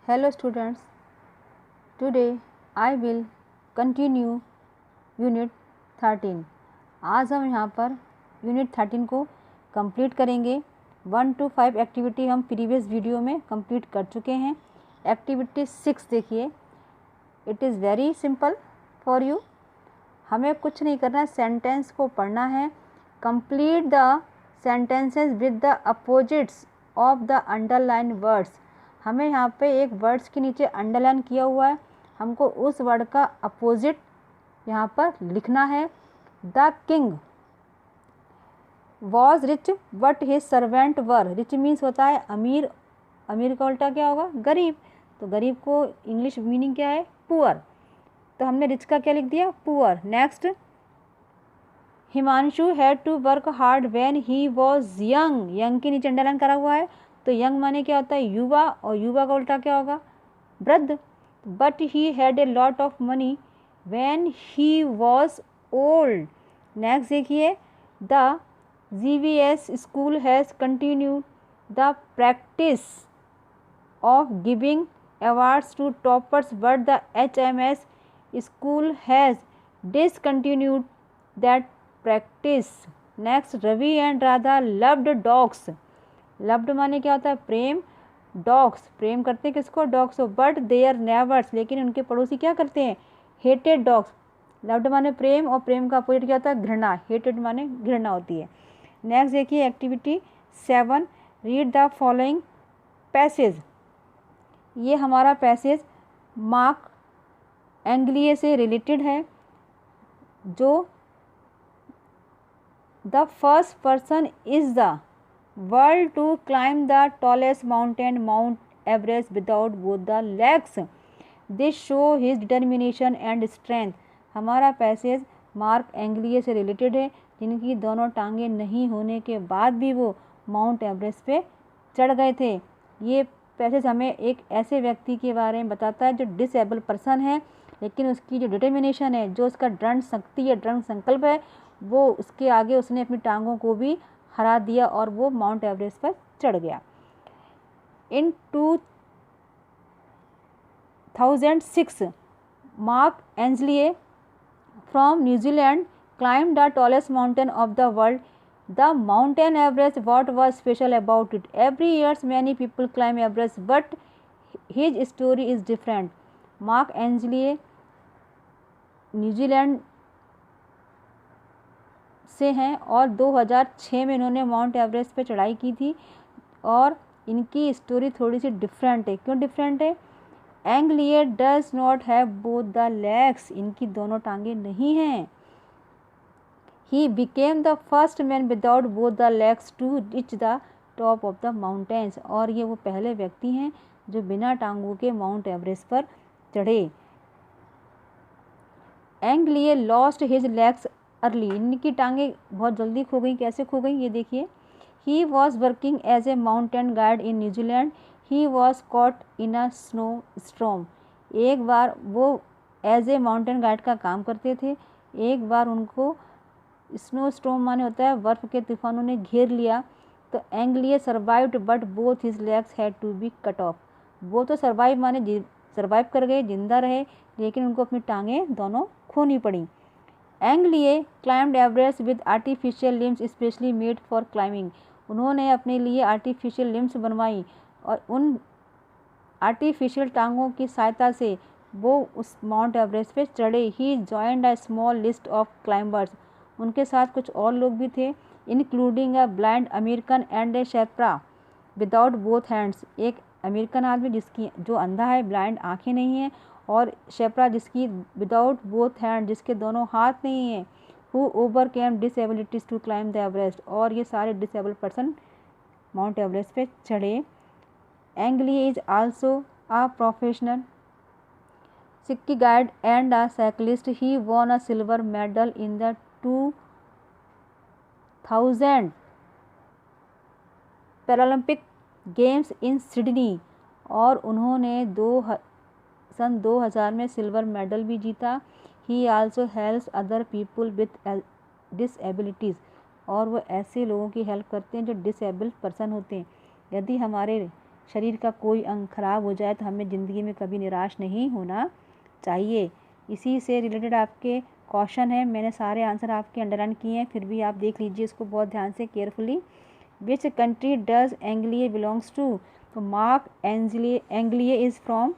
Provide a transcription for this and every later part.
Hello students, today I will continue unit 13। आज हम यहाँ पर यूनिट 13 को कंप्लीट करेंगे। 1 to 5 एक्टिविटी हम प्रीवियस वीडियो में कंप्लीट कर चुके हैं। एक्टिविटी 6 देखिए, it is very simple for you. हमें कुछ नहीं करना है, सेंटेंस को पढ़ना है। Complete the sentences with the opposites of the underline words. हमें यहाँ पे एक वर्ड्स के नीचे अंडरलाइन किया हुआ है, हमको उस वर्ड का अपोजिट यहाँ पर लिखना है। The king was rich but his servant were. Rich means होता है अमीर, अमीर का उल्टा क्या होगा? गरीब। तो गरीब को इंग्लिश मीनिंग क्या है? पुअर। तो हमने रिच का क्या लिख दिया? Poor. Next, Himanshu had to work hard when he was young. Young के नीचे अंडरलाइन करा हुआ है, तो यंग माने क्या होता है? युवा, और युवा का उल्टा क्या होगा? वृद्ध। But he had a lot of money when he was old. Next देखिए, the GVS school has continued the practice of giving awards to toppers, but the HMS school has discontinued that practice. Next, Ravi and Radha loved dogs. Loved माने क्या होता है? प्रेम। dogs प्रेम करते हैं किसको? dogs को। but their neighbors लेकिन उनके पड़ोसी क्या करते हैं? hated dogs। loved माने प्रेम, और प्रेम का अपोजिट क्या होता है? घृणा। hated माने घृणा होती है। नेक्स्ट देखिए activity 7, read the following passage. ये हमारा पैसेज मार्क एंग्लिए से रिलेटेड है। जो the first person is the world to climb the tallest mountain Mount Everest without both the legs. This show his determination and strength. हमारा passage Mark Inglis से related है, जिनकी दोनों टांगें नहीं होने के बाद भी वो माउंट एवरेस्ट पे चढ़ गए थे। ये पैसेज हमें एक ऐसे व्यक्ति के बारे में बताता है जो डिसेबल पर्सन है, लेकिन उसकी जो डिटर्मिनेशन है, जो उसका दृढ़ शक्ति या दृढ़ संकल्प है, वो उसके आगे उसने अपनी टांगों को भी हरा दिया और वो माउंट एवरेस्ट पर चढ़ गया। In 2006 Mark Inglis from New Zealand climbed the tallest mountain of the world, the mountain Everest. What was special about it? Every year many people climb Everest, but his story is different. Mark Inglis New Zealand से हैं और 2006 में इन्होंने mount Everest पे चढ़ाई की थी, और इनकी स्टोरी थोड़ी सी डिफरेंट है। क्यों डिफरेंट है? Inglis does not have both the legs. इनकी दोनों टांगें नहीं हैं। He became the first man without both the legs to reach the top of the mountains. और ये वो पहले व्यक्ति हैं जो बिना टांगों के माउंट एवरेस्ट पर चढ़े। एंग्लिए लॉस्ट हिज लेग्स अर्ली। इनकी टांगें बहुत जल्दी खो गई। कैसे खो गई? ये देखिए। He was working as a mountain guide in New Zealand. He was caught in a snow storm. एक बार वो एज ए माउंटेन गाइड का काम करते थे। एक बार उनको स्नो स्टॉर्म माने होता है बर्फ़ के तूफानों ने घेर लिया। तो Inglis survived but both his legs had to be cut off. वो तो सर्वाइव माने सर्वाइव कर गए, जिंदा रहे, लेकिन उनको अपनी टांगें दोनों खोनी पड़ी। Inglis climbed Everest with artificial limbs specially made for climbing. उन्होंने अपने लिए आर्टिफिशियल लिम्स बनवाई, और उन आर्टिफिशियल टांगों की सहायता से वो उस माउंट एवरेस्ट पे चढ़े। He joined a small list of climbers. उनके साथ कुछ और लोग भी थे, including a blind American and a Sherpa without both hands. एक अमेरिकन आदमी जिसकी जो अंधा है, ब्लाइंड आंखें नहीं हैं, और शेर्पा जिसकी विदाउट बोथ हैंड, जिसके दोनों हाथ नहीं हैं। Who overcame disabilities to climb the Everest. और ये सारे डिसेबल पर्सन माउंट एवरेस्ट पे चढ़े। Inglis is also a professional ski guide and a cyclist. He won a silver medal in the 2000 Paralympic Games in Sydney, और उन्होंने सन 2000 में silver medal भी जीता। He also helps other people with disabilities. और वो ऐसे लोगों की हेल्प करते हैं जो डिसेबल्ड पर्सन होते हैं। यदि हमारे शरीर का कोई अंग खराब हो जाए तो हमें ज़िंदगी में कभी निराश नहीं होना चाहिए। इसी से रिलेटेड आपके क्वेश्चन है, मैंने सारे आंसर आपके अंडरलाइन किए हैं, फिर भी आप देख लीजिए इसको बहुत ध्यान से carefully. Which country does Inglis belongs to? तो Mark Inglis is from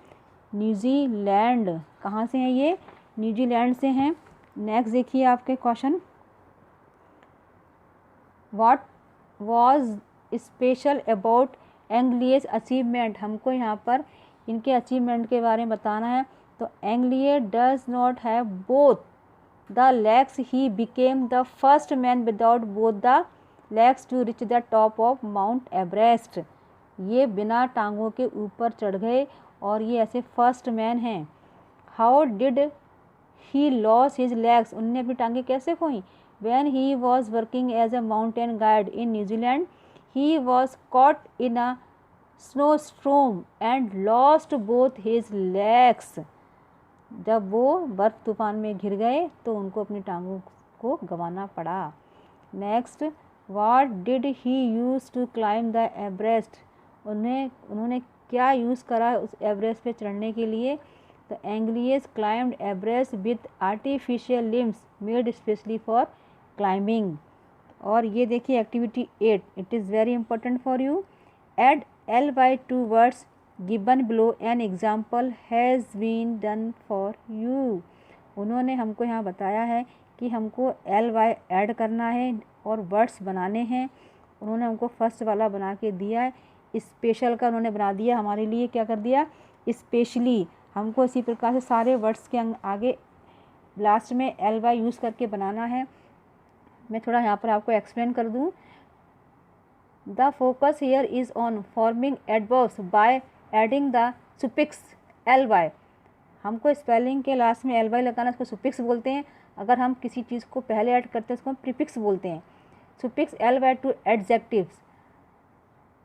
New Zealand. कहाँ से हैं ये? न्यूजीलैंड से हैं। नेक्स्ट देखिए आपके question, what was special about Inglis's achievement? हमको यहाँ पर इनके अचीवमेंट के बारे में बताना है। तो Inglis does not have both the legs, he became the first man without both the legs to reach the top of Mount Everest. ये बिना टांगों के ऊपर चढ़ गए और ये ऐसे फर्स्ट मैन हैं। How did he lose his legs? उनने अपनी टांगें कैसे खोई? When he was working as a mountain guide in New Zealand, he was caught in a snow storm and lost both his legs. जब वो बर्फ तूफान में घिर गए तो उनको अपनी टांगों को गंवाना पड़ा। Next, what did he use to climb the Everest? उन्होंने क्या यूज़ करा उस एवरेस्ट पे चढ़ने के लिए? तो Inglis climbed Everest with artificial limbs made specially for climbing. और ये देखिए activity 8, it is very important for you. Add L by 2 words given below, an example has been done for you। उन्होंने हमको यहाँ बताया है कि हमको L by ऐड करना है और वर्ड्स बनाने हैं। उन्होंने हमको फर्स्ट वाला बना के दिया है, स्पेशल का उन्होंने बना दिया हमारे लिए, क्या कर दिया? स्पेशली। हमको इसी प्रकार से सारे वर्ड्स के आगे लास्ट में L by यूज़ करके बनाना है। मैं थोड़ा यहाँ पर आपको एक्सप्लेन कर दूँ। The focus here is on forming adverbs by adding the suffix ly। हमको स्पेलिंग के लास्ट में ly लगाना, इसको सुफिक्स बोलते हैं। अगर हम किसी चीज़ को पहले ऐड करते हैं इसको हम प्रीफिक्स बोलते हैं। Suffix ly to adjectives.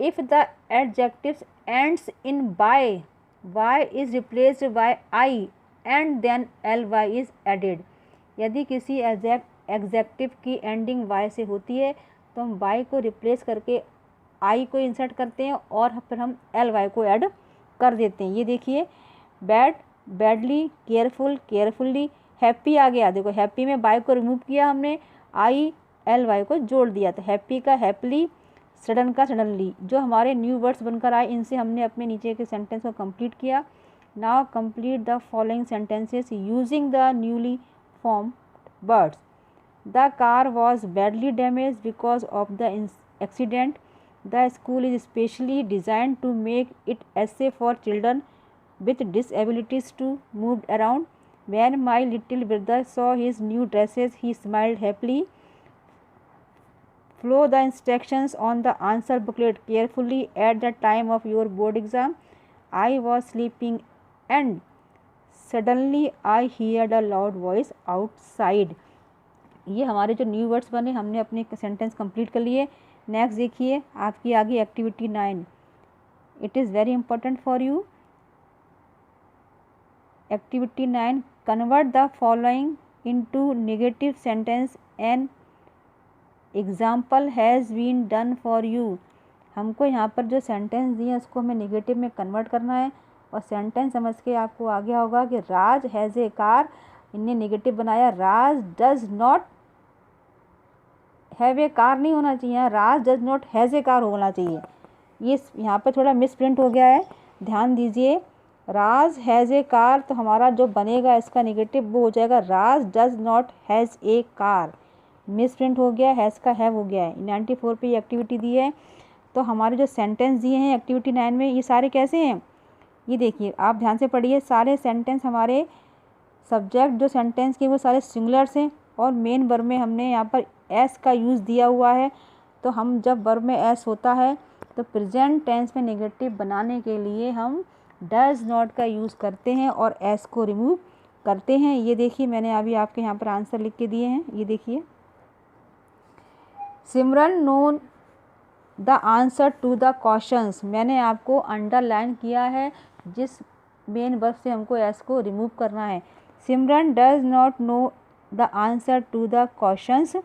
If the adjectives ends in by, y is replaced by I and then ly is added। यदि किसी एडजेक्टिव की एंडिंग y से होती है तो हम y को रिप्लेस करके I को इंसर्ट करते हैं और फिर हम ly को ऐड कर देते हैं। ये देखिए, bad badly, careful carefully, happy आ गया। देखो हैप्पी में y को रिमूव किया हमने, I ly को जोड़ दिया। तो हैप्पी का हैप्पली, सडन का सडनली। जो हमारे न्यू वर्ड्स बनकर आए इनसे हमने अपने नीचे के सेंटेंस को कंप्लीट किया। Now complete the following sentences using the newly form words. The car was badly damaged because of the accident. The school is specially designed to make it safe for children with disabilities to move around. When my little brother saw his new dresses, he smiled happily. Follow the instructions on the answer booklet carefully at the time of your board exam. I was sleeping and suddenly I heard a loud voice outside। ये हमारे जो new words बने, हमने अपने sentence complete कर लिए। Next देखिए आपकी आगे activity 9, it is very important for you. Activity 9, convert the following into negative sentence, an example has been done for you. हमको यहाँ पर जो सेंटेंस दिए हैं उसको हमें नेगेटिव में कन्वर्ट करना है और सेंटेंस समझ के आपको आ गया होगा कि राज हैज़ ए कार, इनने नेगेटिव बनाया। Raj does not have a car नहीं होना चाहिए, Raj does not has a car होना चाहिए। ये यहाँ पर थोड़ा मिस प्रिंट हो गया है, ध्यान दीजिए। राज हैज़ ए कार तो हमारा जो बनेगा इसका नेगेटिव वो हो जाएगा Raj does not has a car. Misprint हो गया, हैज़ का हैव हो गया है। 94 पे ये एक्टिविटी दी है। तो हमारे जो सेंटेंस दिए हैं एक्टिविटी 9 में ये सारे कैसे हैं, ये देखिए आप ध्यान से पढ़िए। सारे सेंटेंस हमारे सब्जेक्ट जो सेंटेंस के वो सारे सिंगुलर्स हैं और मेन वर्ब में हमने यहाँ पर एस का यूज़ दिया हुआ है। तो हम जब वर्ब में एस होता है तो प्रेजेंट टेंस में नेगेटिव बनाने के लिए हम डज नॉट का यूज़ करते हैं और एस को रिमूव करते हैं। ये देखिए मैंने अभी आपके यहाँ पर आंसर लिख के दिए हैं, ये देखिए। Simran known the answer to the questions, मैंने आपको अंडरलाइन किया है जिस मेन वर्ब से हमको एस को रिमूव करना है। Simran does not know the answer to the questions.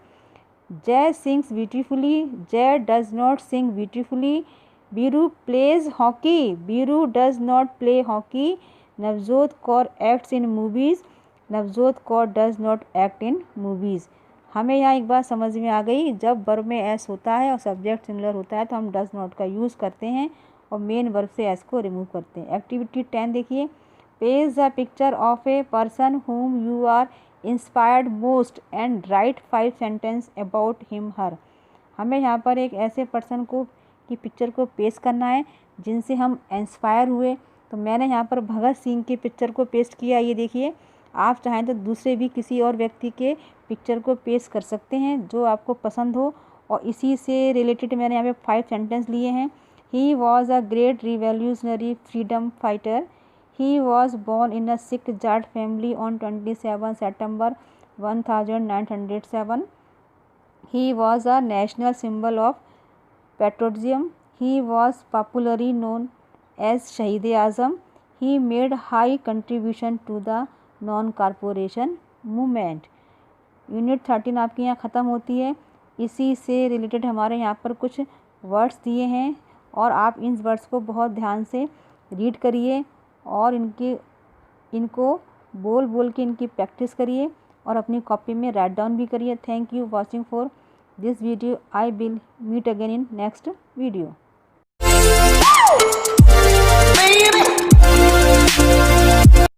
Jay sings beautifully, Jay does not sing beautifully. Biru plays hockey, Biru does not play hockey. Navjot Kaur acts in movies, Navjot Kaur does not act in movies. हमें यहाँ एक बात समझ में आ गई, जब वर्ब में एस होता है और सब्जेक्ट सिमिलर होता है तो हम डज नॉट का यूज़ करते हैं और मेन वर्ब से एस को रिमूव करते हैं। एक्टिविटी 10 देखिए, page the picture of a person whom you are inspired most and write 5 sentence about him her. हमें यहाँ पर एक ऐसे पर्सन को की पिक्चर को पेश करना है जिनसे हम इंस्पायर हुए। तो मैंने यहाँ पर भगत सिंह की पिक्चर को पेस्ट किया। ये देखिए, आप चाहें तो दूसरे भी किसी और व्यक्ति के पिक्चर को पेश कर सकते हैं जो आपको पसंद हो। और इसी से रिलेटेड मैंने यहाँ पे 5 सेंटेंस लिए हैं। He was a great revolutionary freedom fighter. He was born in a Sikh Jat family on 27 September 1907. He was a national symbol of patriotism. He was popularly known as Shahid-e-Azam. He made high contribution to the non-corporation movement. Unit 13 आपकी यहाँ ख़त्म होती है। इसी से related हमारे यहाँ पर कुछ वर्ड्स दिए हैं और आप इन वर्ड्स को बहुत ध्यान से रीड करिए और इनको बोल बोल के इनकी प्रैक्टिस करिए और अपनी कॉपी में राइट डाउन भी करिए। Thank you watching for this video. I will meet again in next video.